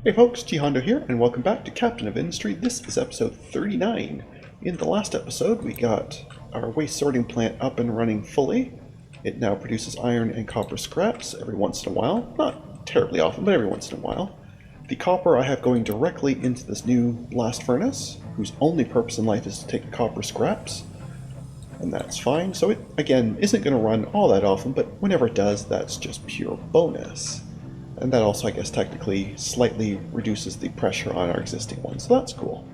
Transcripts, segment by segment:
Hey folks, GHondo here, and welcome back to Captain of Industry. This is episode 39. In the last episode, we got our waste sorting plant up and running fully. It now produces iron and copper scraps every once in a while. Not terribly often, but every once in a while. The copper I have going directly into this new blast furnace, whose only purpose in life is to take the copper scraps. And that's fine. So it, again, isn't going to run all that often, but whenever it does, that's just pure bonus. And that also, I guess, technically slightly reduces the pressure on our existing one, so that's cool.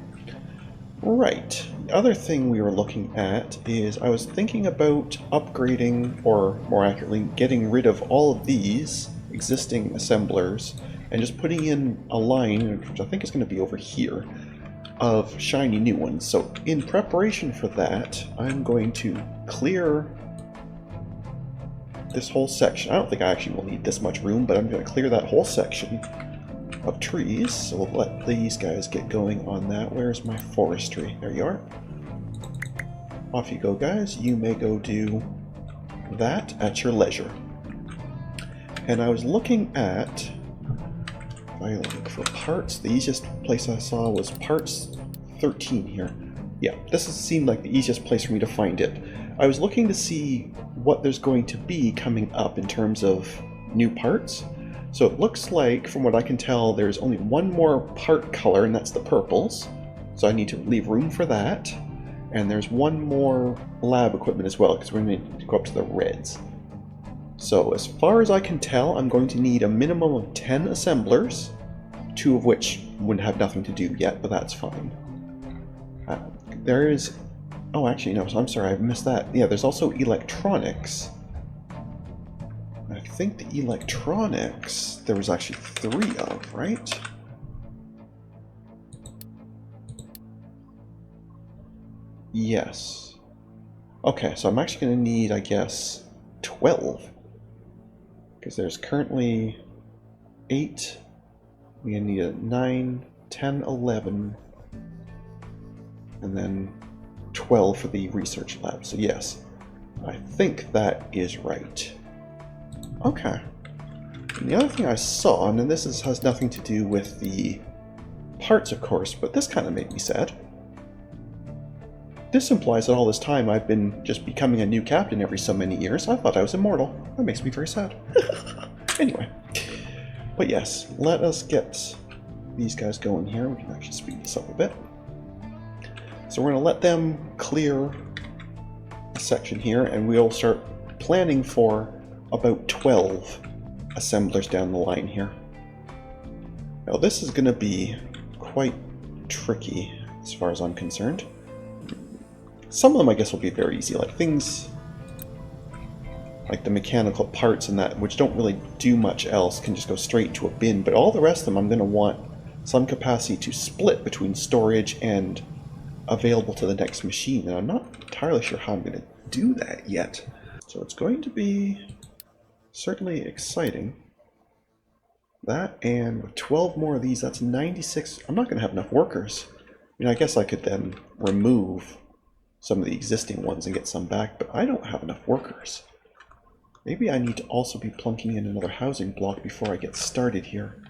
Right, the other thing we were looking at is I was thinking about upgrading, or more accurately, getting rid of all of these existing assemblers and just putting in a line, which I think is going to be over here, of shiny new ones. So in preparation for that, I'm going to clear this whole section. I don't think I actually will need this much room, but I'm going to clear that whole section of trees. So we'll let these guys get going on that. Where's my forestry? There you are. Off you go, guys. You may go do that at your leisure. And I was looking at, if I look for parts, the easiest place I saw was parts 13 here. Yeah, this seemed like the easiest place for me to find it. I was looking to see what there's going to be coming up in terms of new parts. So it looks like, from what I can tell, there's only one more part color, and that's the purples. So I need to leave room for that. And there's one more lab equipment as well, because we're going to need to go up to the reds. So as far as I can tell, I'm going to need a minimum of 10 assemblers, 2 of which wouldn't have nothing to do yet, but that's fine. There is... Oh, actually, no, I'm sorry, I missed that. Yeah, there's also electronics. I think the electronics, there was actually 3 of, right? Yes. Okay, so I'm actually going to need, I guess, 12. Because there's currently 8. We're going to need a 9, 10, 11, and then 12 for the research lab. So yes, I think that is right. Okay. And the other thing I saw, and this has nothing to do with the parts, of course, but this kind of made me sad. This implies that all this time I've been just becoming a new captain every so many years. I thought I was immortal. That makes me very sad. Anyway. But yes, let us get these guys going here. We can actually speed this up a bit. So we're going to let them clear a section here, and we'll start planning for about 12 assemblers down the line here. Now this is going to be quite tricky as far as I'm concerned. Some of them I guess will be very easy, like things like the mechanical parts and that, which don't really do much else, can just go straight into a bin, but all the rest of them I'm going to want some capacity to split between storage and available to the next machine, and I'm not entirely sure how I'm going to do that yet. So it's going to be certainly exciting. That, and with 12 more of these, that's 96. I'm not going to have enough workers. I mean, I guess I could then remove some of the existing ones and get some back, but I don't have enough workers. Maybe I need to also be plunking in another housing block before I get started here.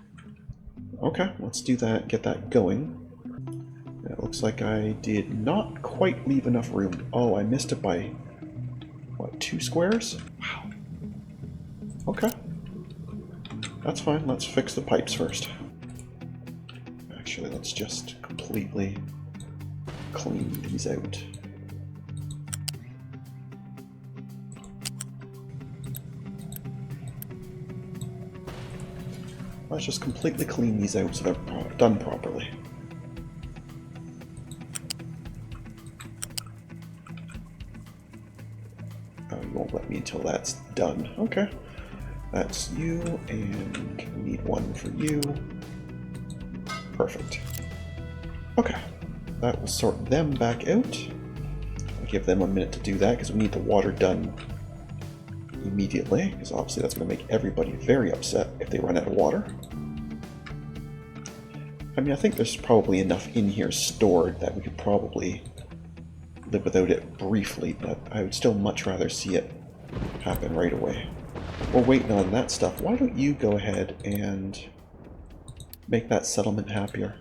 Okay, let's do that, get that going. It looks like I did not quite leave enough room. Oh, I missed it by, what, 2 squares? Wow. Okay. That's fine. Let's fix the pipes first. Actually, let's just completely clean these out. Let's just completely clean these out so they're done properly. Won't let me until that's done. Okay. That's you, and we need one for you. Perfect. Okay. That will sort them back out. I'll give them a minute to do that because we need the water done immediately, because obviously that's going to make everybody very upset if they run out of water. I mean, I think there's probably enough in here stored that we could probably live without it briefly, but I would still much rather see it happen right away. We're waiting on that stuff. Why don't you go ahead and make that settlement happier.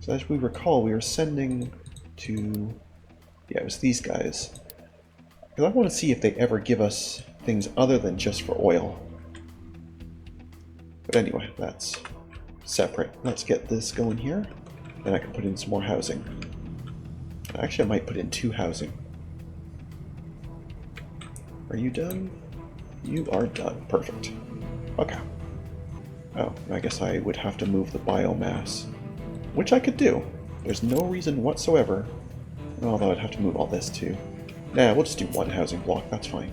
So as we recall, we were sending to... yeah, it was these guys. Because I want to see if they ever give us things other than just for oil. But anyway, that's separate. Let's get this going here. Then I can put in some more housing. Actually, I might put in 2 housing. Are you done? You are done. Perfect. Okay. Oh, I guess I would have to move the biomass. Which I could do. There's no reason whatsoever. Although I'd have to move all this too. Nah, we'll just do 1 housing block. That's fine.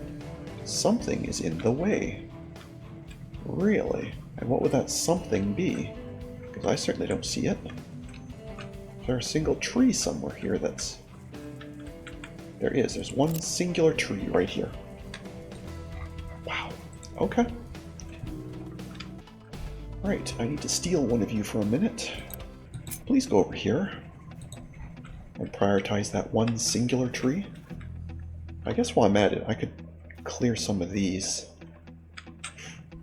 Something is in the way. Really? And what would that something be? Because I certainly don't see it. Is there a single tree somewhere here that's... there is. There's one singular tree right here. Wow. Okay. Right, I need to steal one of you for a minute. Please go over here and prioritize that one singular tree. I guess while I'm at it, I could clear some of these.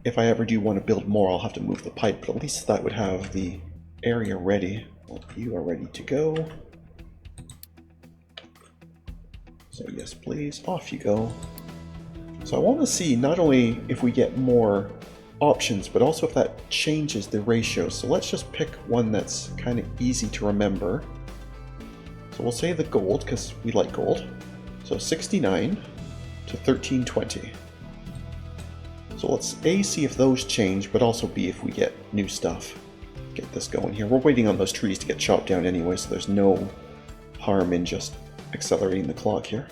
If I ever do want to build more, I'll have to move the pipe, but at least that would have the area ready. Well, you are ready to go. So yes, please, off you go. So I want to see not only if we get more options, but also if that changes the ratio. So let's just pick one that's kind of easy to remember. So we'll say the gold, because we like gold. So 69 to 1320. So let's A, see if those change, but also B, if we get new stuff. Get this going here. We're waiting on those trees to get chopped down anyway, so there's no harm in just accelerating the clock here.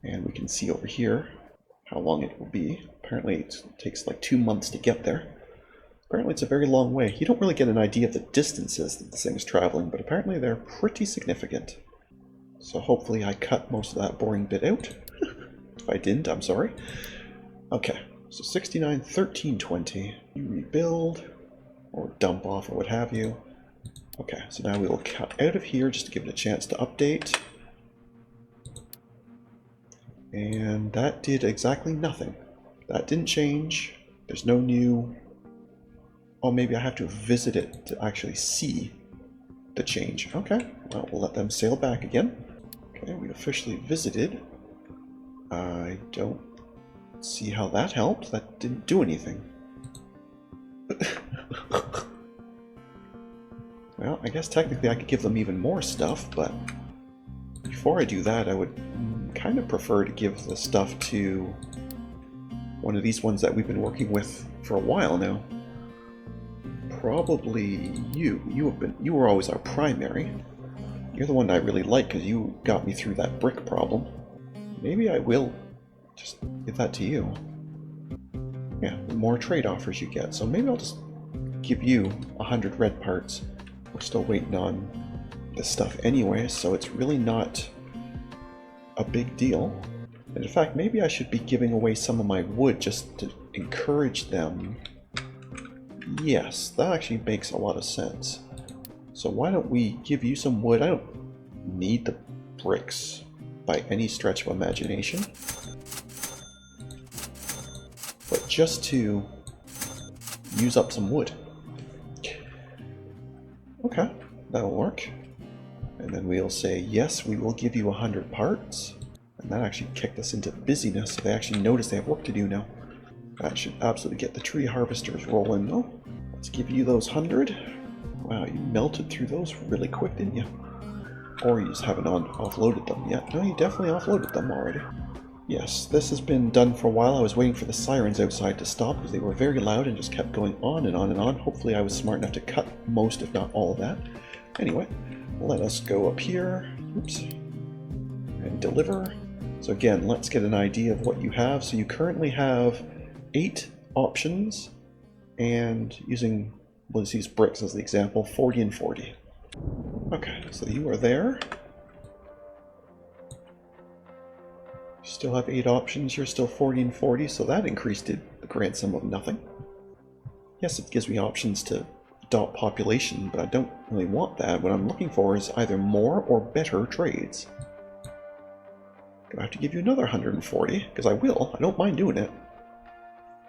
And we can see over here how long it will be. Apparently it takes like 2 months to get there. Apparently it's a very long way. You don't really get an idea of the distances that this thing is traveling, but apparently they're pretty significant. So hopefully I cut most of that boring bit out. If I didn't, I'm sorry. Okay, so 69, 1320. You rebuild, or dump off, or what have you. Okay, so now we will cut out of here just to give it a chance to update. And that did exactly nothing. That didn't change. There's no new... oh, maybe I have to visit it to actually see the change. Okay, well, we'll let them sail back again. Okay, we officially visited. I don't see how that helped. That didn't do anything. Well, I guess technically I could give them even more stuff, but before I do that, I would kind of prefer to give the stuff to one of these ones that we've been working with for a while now. Probably you. You were always our primary. You're the one I really like because you got me through that brick problem. Maybe I will just give that to you. Yeah, the more trade offers you get. So maybe I'll just give you 100 red parts. We're still waiting on this stuff anyway, so it's really not a big deal. And in fact, maybe I should be giving away some of my wood just to encourage them. Yes, that actually makes a lot of sense. So why don't we give you some wood? I don't need the bricks by any stretch of imagination. But just to use up some wood. Okay, that'll work. And then we'll say, yes, we will give you 100 parts. And that actually kicked us into busyness, so they actually notice they have work to do now. That should absolutely get the tree harvesters rolling, though. Let's give you those 100. Wow, you melted through those really quick, didn't you? Or you just haven't offloaded them yet. No, you definitely offloaded them already. Yes, this has been done for a while. I was waiting for the sirens outside to stop because they were very loud and just kept going on and on and on. Hopefully I was smart enough to cut most, if not all of that. Anyway, let us go up here. Oops. And deliver. So again, let's get an idea of what you have. So you currently have 8 options, and using, let's use bricks as the example, 40 and 40. Okay, so you are there. You still have 8 options, you're still 40 and 40, so that increased the grand sum of nothing. Yes, it gives me options to dot population, but I don't really want that. What I'm looking for is either more or better trades. Do I have to give you another 140? Because I will. I don't mind doing it.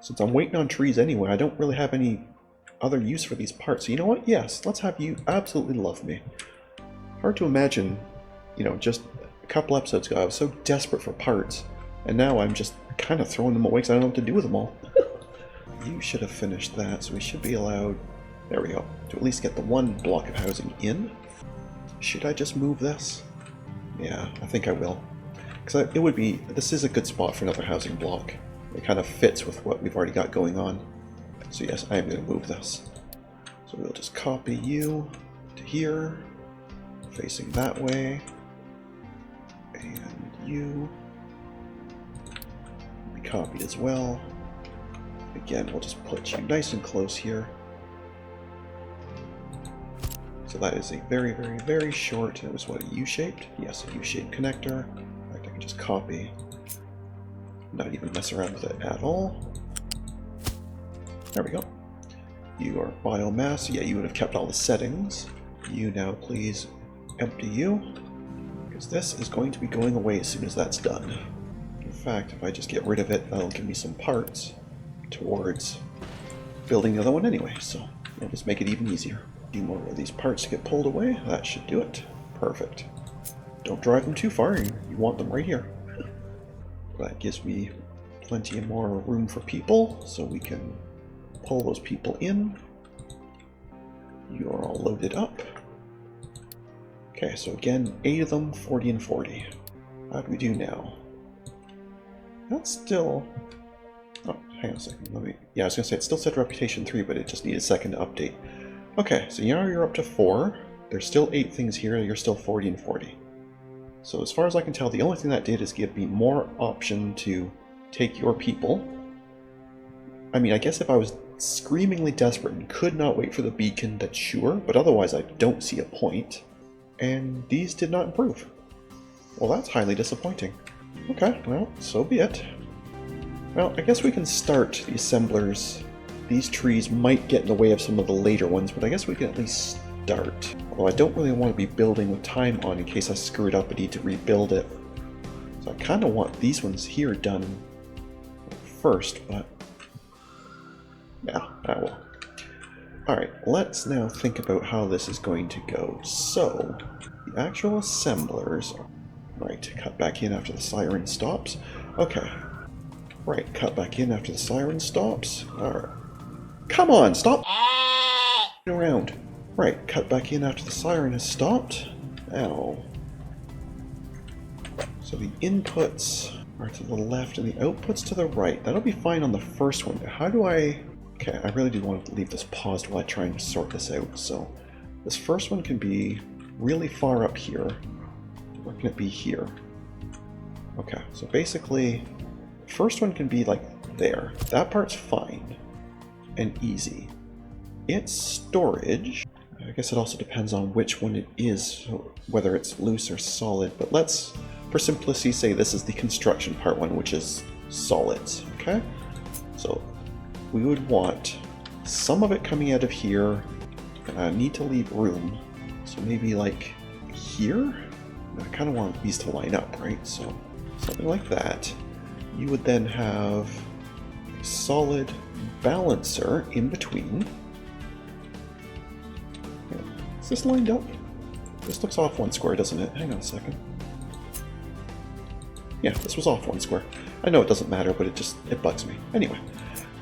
Since I'm waiting on trees anyway, I don't really have any other use for these parts. So you know what? Yes, let's have you absolutely love me. Hard to imagine, you know, just a couple episodes ago I was so desperate for parts, and now I'm just kind of throwing them away because I don't know what to do with them all. You should have finished that, so we should be allowed, there we go, to at least get the one block of housing in. Should I just move this? Yeah, I think I will. Because it would be, this is a good spot for another housing block. It kind of fits with what we've already got going on. So yes, I am going to move this. So we'll just copy you to here, facing that way, and you be copied as well. Again, we'll just put you nice and close here. So that is a very, very, very short, it was what, a U-shaped? Yes, a U-shaped connector. In fact, I can just copy, not even mess around with it at all. There we go. You are biomass. Yeah, you would have kept all the settings. You now please empty you, because this is going to be going away as soon as that's done. In fact, if I just get rid of it, that'll give me some parts towards building the other one anyway, so it'll just make it even easier. A few more of these parts to get pulled away. That should do it. Perfect. Don't drive them too far. You want them right here. That gives me plenty more room for people, so we can pull those people in. You're all loaded up. Okay, so again, 8 of them, 40 and 40. How do we do now? That's still... Oh, hang on a second. Let me... Yeah, I was going to say, it still said reputation 3, but it just needed a second to update. Okay, so now you're up to 4. There's still 8 things here, you're still 40 and 40. So as far as I can tell, the only thing that did is give me more option to take your people. I mean, I guess if I was screamingly desperate and could not wait for the beacon, that's sure, but otherwise I don't see a point. And these did not improve. Well, that's highly disappointing. Okay, well, so be it. Well, I guess we can start the assemblers. These trees might get in the way of some of the later ones, but I guess we can at least start. Although I don't really want to be building with time on in case I screw it up and need to rebuild it. So I kind of want these ones here done first, but yeah, I will. Alright, let's now think about how this is going to go. So, the actual assemblers... Right, cut back in after the siren stops. Okay. Right, cut back in after the siren stops. Alright. Come on, stop around. Right, cut back in after the siren has stopped. Ow. So the inputs are to the left and the outputs to the right. That'll be fine on the first one. How do I... Okay, I really do want to leave this paused while I try and sort this out. So this first one can be really far up here. Where can it be here? Okay, so basically, the first one can be like there. That part's fine and easy. It's storage. I guess it also depends on which one it is, so whether it's loose or solid. But let's, for simplicity, say this is the construction part one, which is solids. Okay, so we would want some of it coming out of here, and I need to leave room. So maybe like here? I kind of want these to line up, right? So something like that. You would then have a solid balancer in between. Is this lined up? This looks off one square, doesn't it? Hang on a second. Yeah, this was off one square. I know it doesn't matter, but it bugs me. Anyway.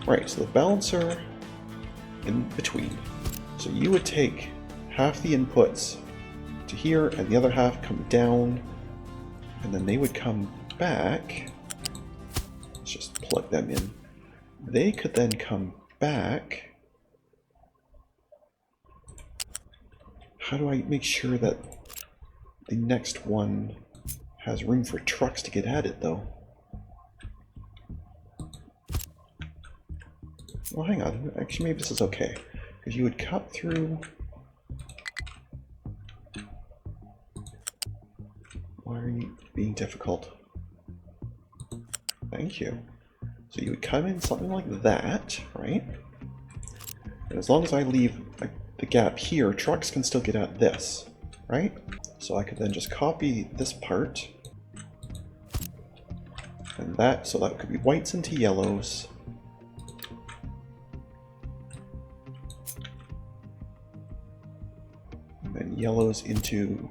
Right, so the balancer in between. So you would take half the inputs to here and the other half come down, and then they would come back. Let's just plug them in. They could then come back. How do I make sure that the next one has room for trucks to get added though? Well, hang on. Actually, maybe this is okay. Because you would cut through... Why are you being difficult? Thank you. So you would come in something like that, right? And as long as I leave the gap here, trucks can still get at this, right? So I could then just copy this part. And that, so that could be whites into yellows. and yellows into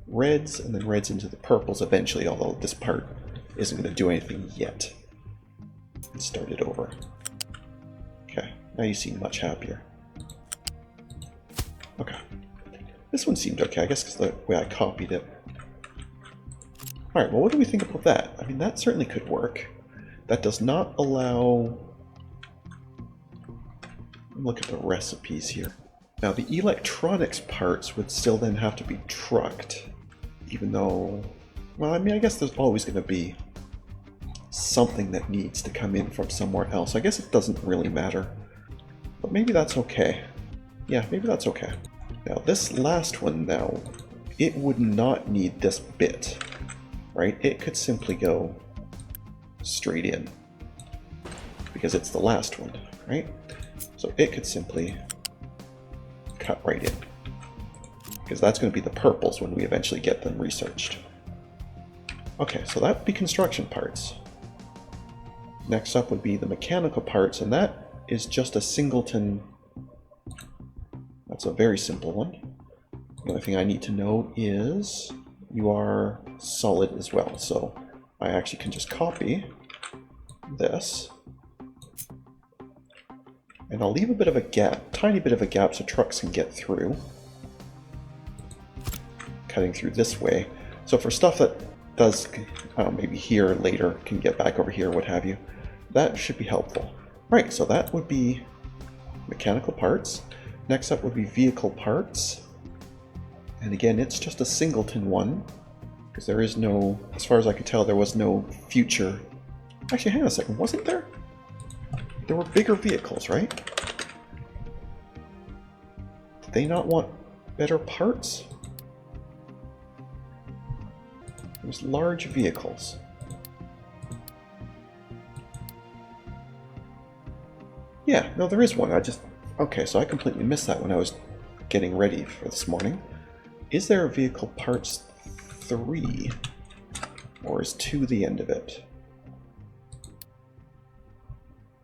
reds, and then reds into the purples eventually, although this part isn't going to do anything yet. Let's start it over. Okay, now you seem much happier. Okay. This one seemed okay, I guess because the way I copied it. Alright, well what do we think about that? I mean, that certainly could work. That does not allow... Look at the recipes here. Now the electronics parts would still then have to be trucked. Even though... Well, I mean, I guess there's always going to be something that needs to come in from somewhere else. I guess it doesn't really matter. But maybe that's okay. Yeah, maybe that's okay. Now this last one now, it would not need this bit, right? It could simply go straight in because it's the last one, right? So it could simply cut right in because that's going to be the purples when we eventually get them researched. Okay, so that would be construction parts. Next up would be the mechanical parts, and that is just a singleton. That's a very simple one. The only thing I need to know is you are solid as well. So I actually can just copy this. And I'll leave a bit of a gap, tiny bit of a gap, so trucks can get through. Cutting through this way. So for stuff that does, maybe here later, can get back over here, what have you, that should be helpful. Right, so that would be mechanical parts. Next up would be vehicle parts. And again, it's just a singleton one, because there is no, as far as I could tell, there was no future. Actually, hang on a second, wasn't there? There were bigger vehicles, right? Did they not want better parts? There's large vehicles. Yeah, no, there is one. Okay, so I completely missed that when I was getting ready for this morning. Is there a vehicle parts 3? Or is 2 the end of it?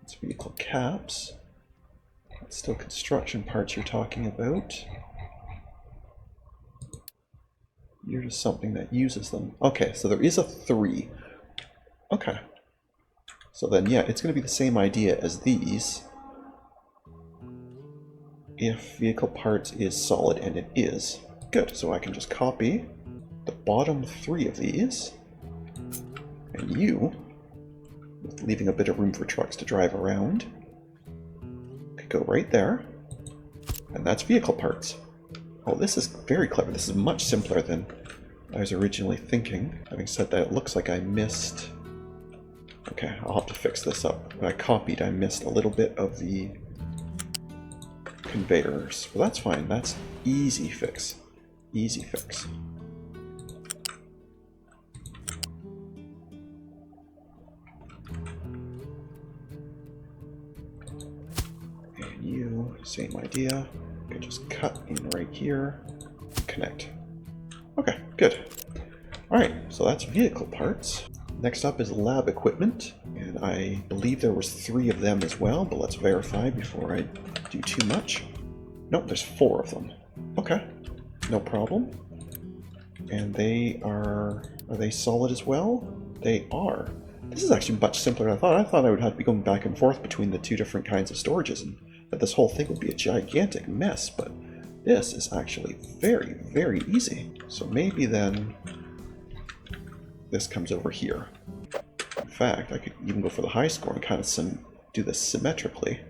It's vehicle caps. It's still construction parts you're talking about. You're just something that uses them. Okay, so there is a 3. Okay. So then, yeah, it's going to be the same idea as these. If vehicle parts is solid, and it is. Good, so I can just copy the bottom 3 of these. And you, leaving a bit of room for trucks to drive around, could go right there. And that's vehicle parts. Oh, this is very clever. This is much simpler than I was originally thinking. Having said that, it looks like I missed... Okay, I'll have to fix this up. When I copied, I missed a little bit of the conveyors. Well, that's fine. That's easy fix. Easy fix. And you, same idea. You can just cut in right here, connect. Okay, good. Alright, so that's vehicle parts. Next up is lab equipment, and I believe there was 3 of them as well, but let's verify before I do too much. Nope, there's 4 of them. Okay, no problem. And they are they solid as well? They are. This is actually much simpler than I thought. I thought I would have to be going back and forth between the 2 different kinds of storages, and that this whole thing would be a gigantic mess, but this is actually very, very easy. So maybe then this comes over here. In fact, I could even go for the high score and kind of do this symmetrically.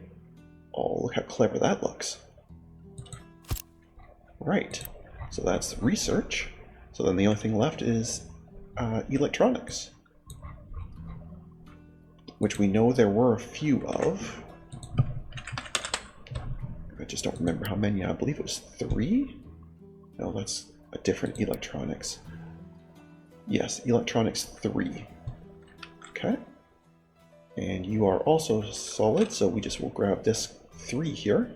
Oh, look how clever that looks. Right, so that's research. So then the only thing left is electronics, which we know there were a few of. I just don't remember how many. I believe it was 3? No, that's a different electronics. Yes, electronics 3. Okay. And you are also solid, so we just will grab this 3 here.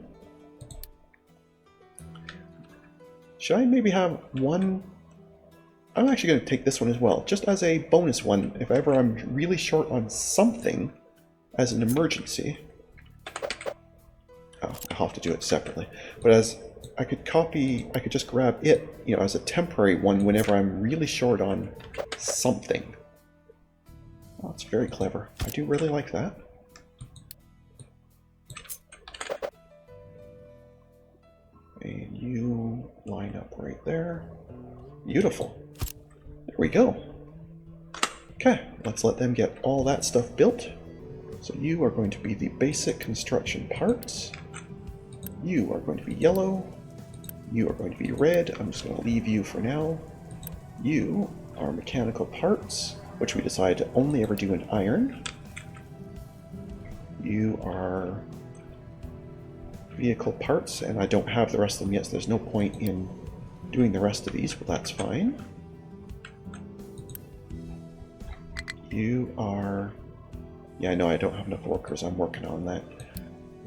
Should I maybe have one? I'm actually going to take this one as well, just as a bonus one, if ever I'm really short on something as an emergency. Oh, I'll have to do it separately. But as I could just grab it, you know, as a temporary one whenever I'm really short on something. Oh, it's very clever. I do really like that. And you line up right there. Beautiful. There we go. Okay, let's let them get all that stuff built. So you are going to be the basic construction parts. You are going to be yellow. You are going to be red. I'm just going to leave you for now. You are mechanical parts, which we decided to only ever do in iron. You are vehicle parts, and I don't have the rest of them yet, so there's no point in doing the rest of these, but that's fine. You are... yeah, I know I don't have enough workers. I'm working on that.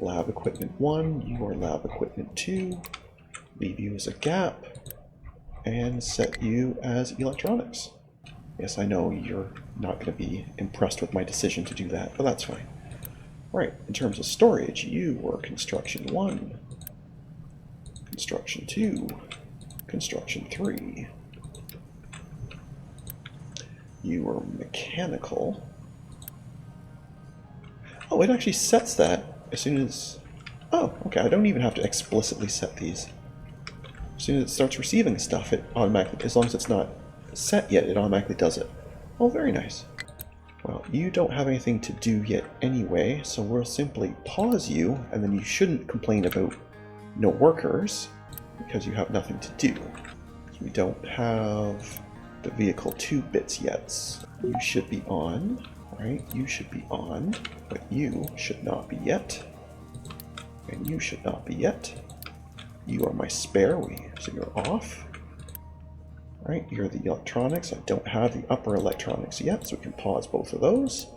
Lab equipment 1, you are lab equipment 2. Leave you as a gap, and set you as electronics. Yes, I know you're not going to be impressed with my decision to do that, but that's fine. Right, in terms of storage, you were construction 1, construction 2, construction 3. You were mechanical. Oh, it actually sets that as soon as... oh, okay, I don't even have to explicitly set these. As soon as it starts receiving stuff, it automatically, as long as it's not set yet, it automatically does it. Oh, very nice. Well, you don't have anything to do yet anyway, so we'll simply pause you, and then you shouldn't complain about no workers, because you have nothing to do. So we don't have the vehicle 2 bits yet. So you should be on, right? You should be on, but you should not be yet. And you should not be yet. You are my spare, so you're off. Right, you're the electronics. I don't have the upper electronics yet, so we can pause both of those.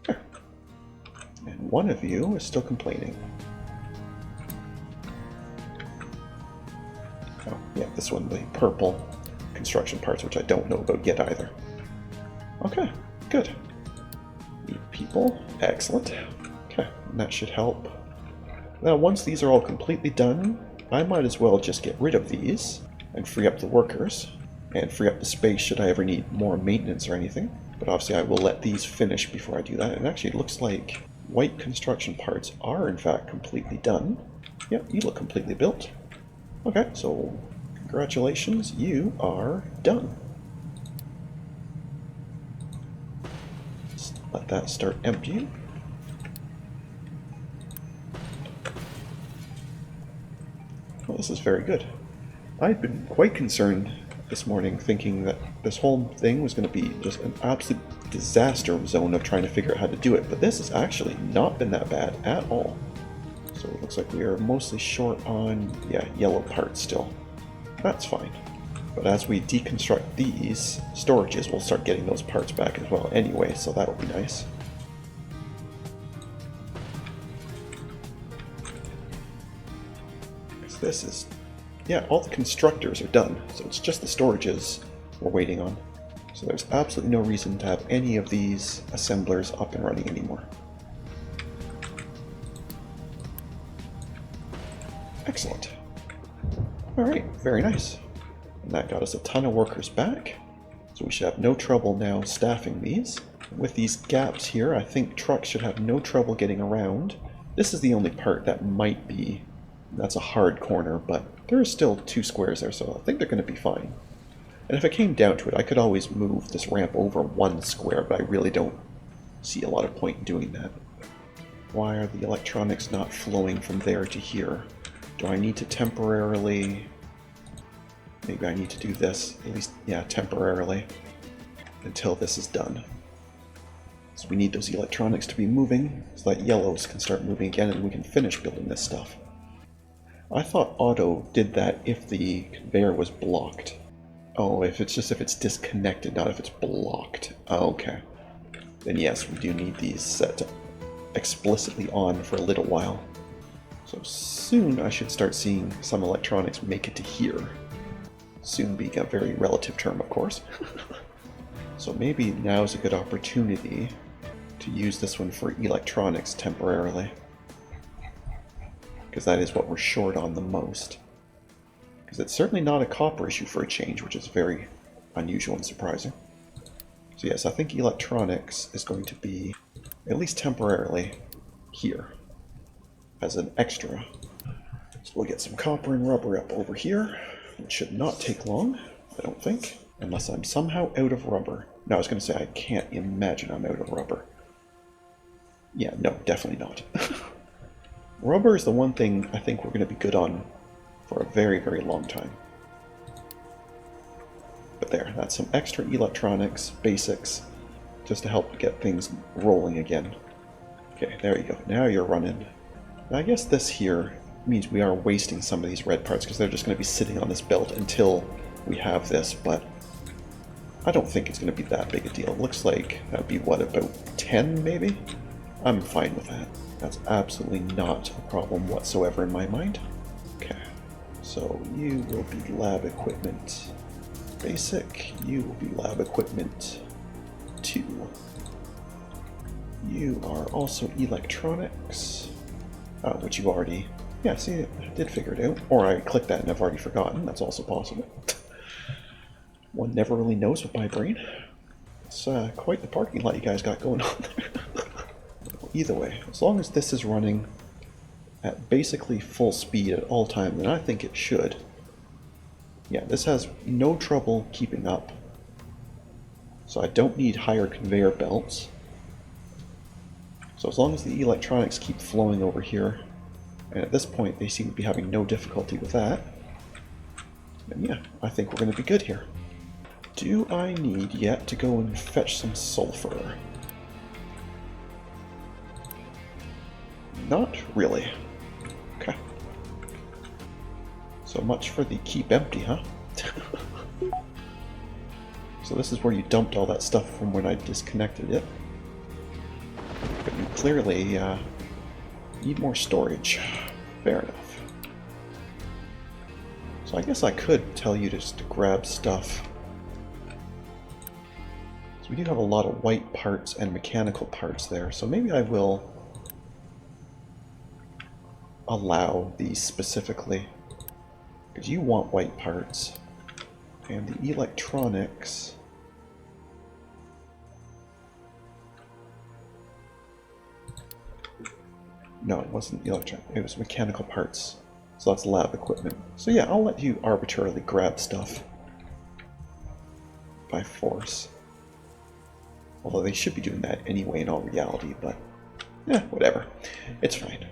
There. And one of you is still complaining. Oh, yeah, this one, the purple construction parts, which I don't know about yet either. Okay, good. Need people. Excellent. Okay, and that should help. Now, once these are all completely done, I might as well just get rid of these and free up the workers, and free up the space should I ever need more maintenance or anything. But obviously I will let these finish before I do that. And actually it looks like white construction parts are in fact completely done. Yep, you look completely built. Okay, so congratulations, you are done. Let's let that start emptying. Well, this is very good. I'd been quite concerned this morning, thinking that this whole thing was going to be just an absolute disaster zone of trying to figure out how to do it, but this has actually not been that bad at all. So it looks like we are mostly short on, yeah, yellow parts still. That's fine. But as we deconstruct these storages, we'll start getting those parts back as well anyway, so that'll be nice. Because this is... yeah, all the constructors are done, so it's just the storages we're waiting on. So there's absolutely no reason to have any of these assemblers up and running anymore. Excellent. Alright, very nice. And that got us a ton of workers back, so we should have no trouble now staffing these. With these gaps here, I think trucks should have no trouble getting around. This is the only part that might be... that's a hard corner, but there are still 2 squares there, so I think they're going to be fine. And if it came down to it, I could always move this ramp over 1 square, but I really don't see a lot of point in doing that. Why are the electronics not flowing from there to here? Do I need to temporarily... maybe I need to do this, at least, yeah, temporarily, until this is done. So we need those electronics to be moving, so that yellows can start moving again, and we can finish building this stuff. I thought auto did that if the conveyor was blocked. Oh, if it's disconnected, not if it's blocked. Oh, okay. Then yes, we do need these set explicitly on for a little while. So soon I should start seeing some electronics make it to here. Soon being a very relative term, of course. So maybe now is a good opportunity to use this one for electronics temporarily. because that is what we're short on the most. Because it's certainly not a copper issue for a change, which is very unusual and surprising. So yes, I think electronics is going to be, at least temporarily, here as an extra. So we'll get some copper and rubber up over here. It should not take long, I don't think, unless I'm somehow out of rubber. No, I was going to say I can't imagine I'm out of rubber. Yeah, no, definitely not. Rubber is the one thing I think we're going to be good on for a very, very long time. But there, that's some extra electronics, basics, just to help get things rolling again. Okay, there you go. Now you're running. Now I guess this here means we are wasting some of these red parts because they're just going to be sitting on this belt until we have this, but I don't think it's going to be that big a deal. It looks like that would be, what, about 10 maybe? I'm fine with that. That's absolutely not a problem whatsoever in my mind. Okay, so you will be lab equipment basic, you will be lab equipment 2. You are also electronics, which you already, yeah, see, I did figure it out. Or I clicked that and I've already forgotten, that's also possible. One never really knows with my brain. It's quite the parking lot you guys got going on there. Either way, as long as this is running at basically full speed at all times, and I think it should. Yeah, this has no trouble keeping up. So I don't need higher conveyor belts. So as long as the electronics keep flowing over here, and at this point they seem to be having no difficulty with that, then yeah, I think we're going to be good here. Do I need yet to go and fetch some sulfur? Not really. Okay. So much for the keep empty, huh? So this is where you dumped all that stuff from when I disconnected it. But you clearly need more storage. Fair enough. So I guess I could tell you just to grab stuff. So we do have a lot of white parts and mechanical parts there, so maybe I will allow these specifically, because you want white parts, and the electronics, no, it wasn't electronic, it was mechanical parts, so that's lab equipment. So yeah, I'll let you arbitrarily grab stuff by force, although they should be doing that anyway in all reality, but yeah, whatever, it's fine.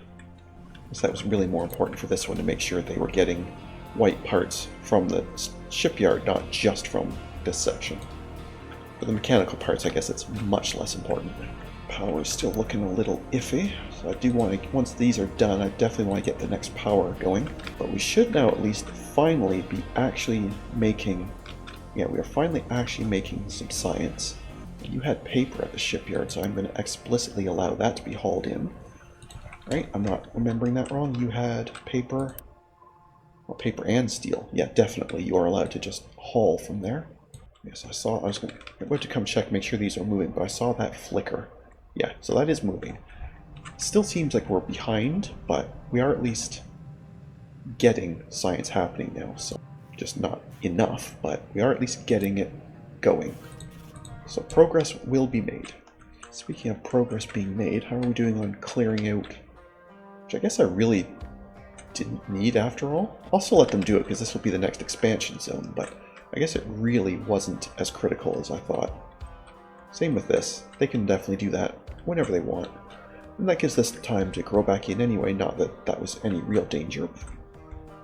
So that was really more important for this one, to make sure they were getting white parts from the shipyard, not just from this section. For the mechanical parts, I guess it's much less important. Power is still looking a little iffy, so I do want to, once these are done, I definitely want to get the next power going. But we should now at least finally be actually making, yeah, we are finally actually making some science. You had paper at the shipyard, so I'm going to explicitly allow that to be hauled in. Right? I'm not remembering that wrong. You had paper, well, paper and steel. Yeah, definitely. You are allowed to just haul from there. Yes, I saw. I was going to come check, make sure these are moving, but I saw that flicker. Yeah, so that is moving. Still seems like we're behind, but we are at least getting science happening now. So just not enough, but we are at least getting it going. So progress will be made. Speaking of progress being made, how are we doing on clearing out? Which I guess I really didn't need after all. I'll still let them do it because this will be the next expansion zone, but I guess it really wasn't as critical as I thought. Same with this. They can definitely do that whenever they want. And that gives us time to grow back in anyway, not that that was any real danger.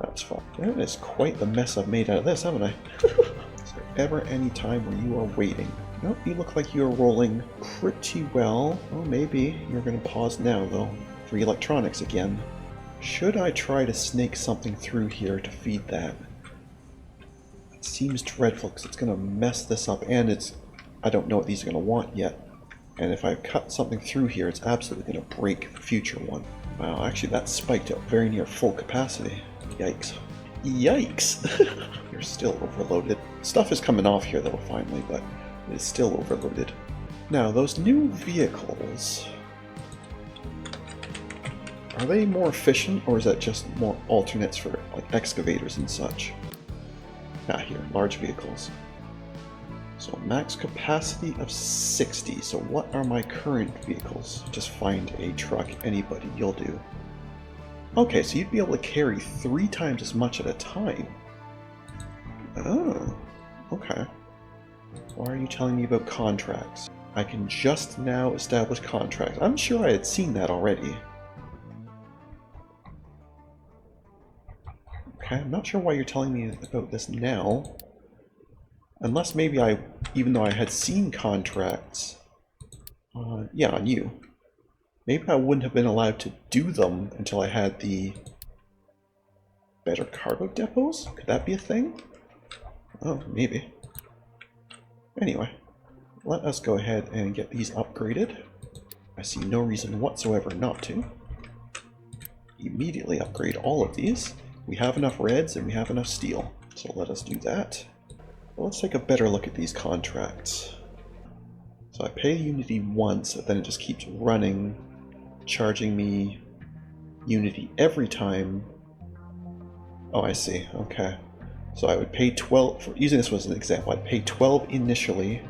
That's fine. That is quite the mess I've made out of this, haven't I? Is there ever any time where you are waiting? Nope, you look like you're rolling pretty well. Oh, maybe you're going to pause now, though, for electronics again. Should I try to snake something through here to feed that? It seems dreadful because it's going to mess this up, and it's... I don't know what these are going to want yet. And if I cut something through here, it's absolutely going to break the future one. Wow, actually that spiked up very near full capacity. Yikes. Yikes! You're still overloaded. Stuff is coming off here, though, finally, but it is still overloaded. Now, those new vehicles Are they more efficient, or is that just more alternates for like excavators and such? Ah, here, large vehicles. So max capacity of 60. So what are my current vehicles? Just find a truck, anybody, you'll do. Okay, so you'd be able to carry 3 times as much at a time. Oh, okay. Why are you telling me about contracts? I can just now establish contracts. I'm sure I had seen that already. Okay, I'm not sure why you're telling me about this now. Unless maybe even though I had seen contracts, yeah, on you. Maybe I wouldn't have been allowed to do them until I had the better cargo depots? Could that be a thing? Oh, maybe. Anyway, let us go ahead and get these upgraded. I see no reason whatsoever not to. Immediately upgrade all of these. We have enough reds and we have enough steel, so let us do that. Well, let's take a better look at these contracts. So I pay Unity once, and then it just keeps running, charging me Unity every time. Oh, I see. Okay. So I would pay 12, for using this as an example, I'd pay 12 initially,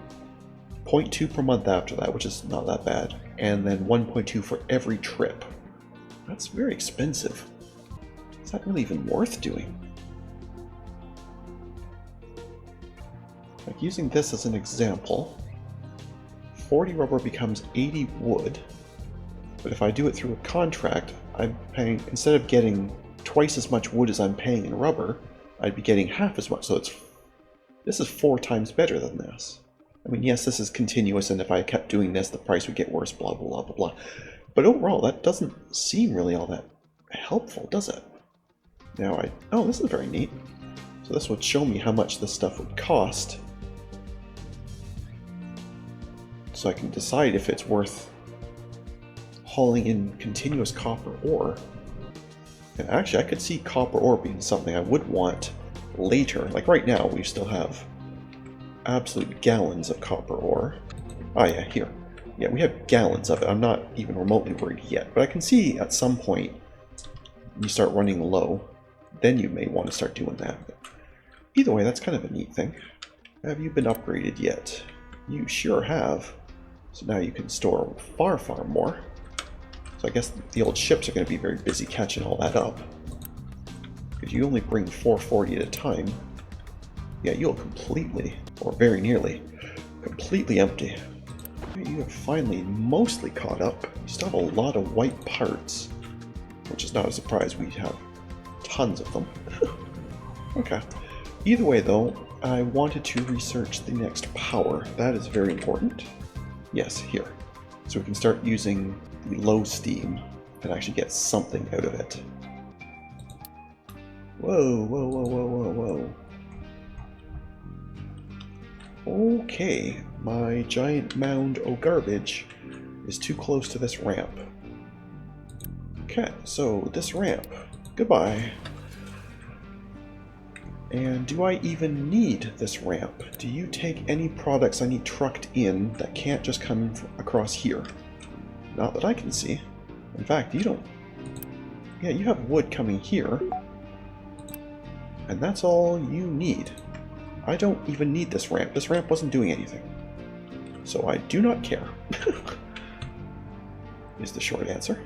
0.2 per month after that, which is not that bad, and then 1.2 for every trip. That's very expensive. Is that really even worth doing? Like using this as an example, 40 rubber becomes 80 wood, but if I do it through a contract, I'm paying, instead of getting twice as much wood as I'm paying in rubber, I'd be getting half as much, so this is 4 times better than this. I mean, yes, this is continuous, and if I kept doing this, the price would get worse, blah, blah, blah, blah, blah. But overall, that doesn't seem really all that helpful, does it? Now oh, this is very neat. So this would show me how much this stuff would cost, so I can decide if it's worth hauling in continuous copper ore. And actually, I could see copper ore being something I would want later. Like right now, we still have absolute gallons of copper ore. Oh yeah, here. Yeah, we have gallons of it. I'm not even remotely worried yet. But I can see at some point, you start running low, then you may want to start doing that. But either way, that's kind of a neat thing. Have you been upgraded yet? You sure have. So now you can store far, far more. So I guess the old ships are going to be very busy catching all that up. If you only bring 440 at a time, yeah, you'll completely, or very nearly, completely empty. You have finally mostly caught up. You still have a lot of white parts, which is not a surprise. We have tons of them. Okay. Either way, though, I wanted to research the next power. That is very important. Yes, here. So we can start using the low steam and actually get something out of it. Whoa, whoa, whoa, whoa, whoa, whoa. Okay, my giant mound of garbage is too close to this ramp. Okay, so this ramp. Goodbye. And do I even need this ramp? Do you take any products I need trucked in that can't just come across here? Not that I can see. In fact, you don't. Yeah, you have wood coming here. And that's all you need. I don't even need this ramp. This ramp wasn't doing anything. So I do not care. Is the short answer.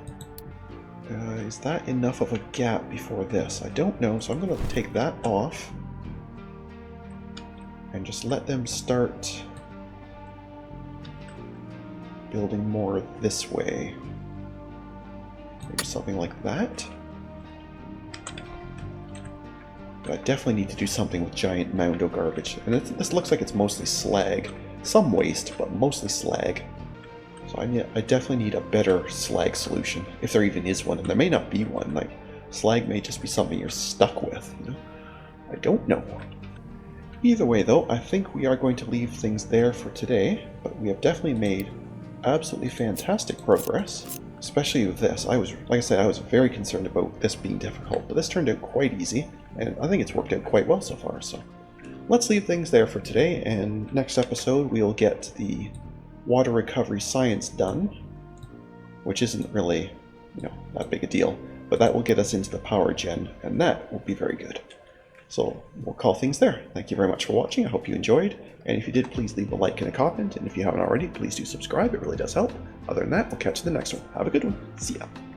Is that enough of a gap before this? I don't know, so I'm going to take that off. And just let them start building more this way. Maybe something like that. But I definitely need to do something with giant mound of garbage. And this looks like it's mostly slag. Some waste, but mostly slag. So I definitely need a better slag solution, if there even is one. And there may not be one. Like, slag may just be something you're stuck with, you know? I don't know. Either way, though, I think we are going to leave things there for today. But we have definitely made absolutely fantastic progress. Especially with this. Like I said, I was very concerned about this being difficult. But this turned out quite easy. And I think it's worked out quite well so far. So let's leave things there for today. And next episode, we'll get the water recovery science done, which isn't really that big a deal. But that will get us into the power gen, and that will be very good. So we'll call things there. Thank you very much for watching. I hope you enjoyed. And if you did, please leave a like and a comment. And if you haven't already, please do subscribe. It really does help. Other than that, we'll catch you in the next one. Have a good one. See ya.